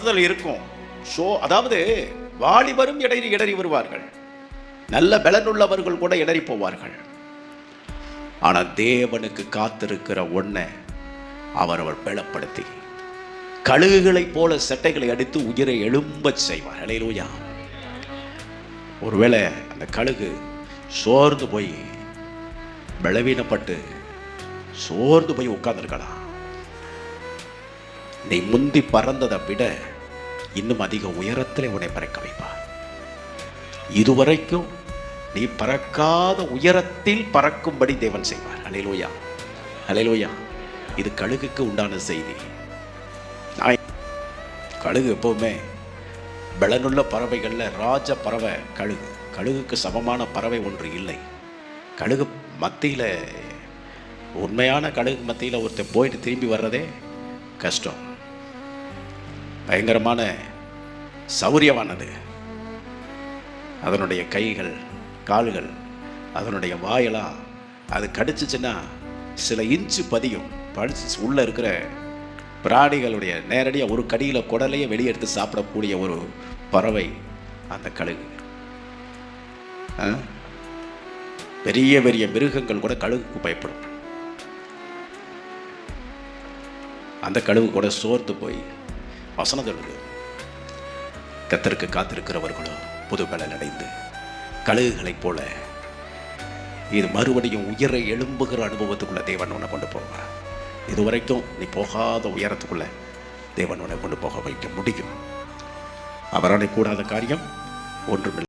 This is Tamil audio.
பலப்படுத்துதல் இருக்கும். அதாவது வாலிபரும் இடறி வருவார்கள், நல்ல பலனுள்ளவர்கள் கூட இடறி போவார்கள். ஆனால் தேவனுக்கு காத்திருக்கிற ஒன்றை அவர் பலப்படுத்தி கழுகுகளைப் போல சட்டைகளை அடித்து உயிரை எழும்பச் செய்வார். அல்லேலூயா. ஒருவேளை அந்த கழுகு சோர்ந்து போய் பலவீனப்பட்டு சோர்ந்து போய் உட்கார்ந்துருக்கலாம். நீ முந்தி பறந்ததை விட இன்னும் அதிக உயரத்தில் உன்னை பறக்க வைப்பார். இதுவரைக்கும் நீ பறக்காத உயரத்தில் பறக்கும்படி தேவன் செய்வார். அல்லேலூயா, அல்லேலூயா. இது கழுகுக்கு உண்டான செய்தி. கழுகு எப்பவுமே பலனுள்ள பறவைகளில் ராஜ பறவை கழுகு. கழுகுக்கு சமமான பறவை ஒன்று இல்லை. கழுகு மத்தியில், உண்மையான கழுகு மத்தியில் ஒருத்தர் போயிட்டு திரும்பி வர்றதே கஷ்டம். பயங்கரமான சௌரியமானது. அதனுடைய கைகள், கால்கள், அதனுடைய வாயெல்லாம் அது கடிச்சிச்சுன்னா சில இன்ச்சு பதியும். படிச்சு உள்ளே இருக்கிற பிராணிகளுடைய நேரடியாக ஒரு கடியில் குடலையே வெளியெடுத்து சாப்பிடக்கூடிய ஒரு பறவை அந்த கழுகு. பெரிய பெரிய மிருகங்கள் கூட கழுகுக்கு பயப்படும். அந்த கழுகு கூட சோர்ந்து போய் வசனம் சொல்லுது, கர்த்தருக்கு காத்திருக்கிறவர்களோ புது பலன் அடைந்து கழுகுகளைப் போல இது மறுபடியும் உயர எழும்புகிற அனுபவத்துக்குள்ள தேவன் உன்னை கொண்டு போவார். இதுவரைக்கும் நீ போகாத உயரத்துக்குள்ள தேவன் உன்னை கொண்டு போக வைக்க முடியும். அவரால் கூடாத காரியம் ஒன்றுமில்லை.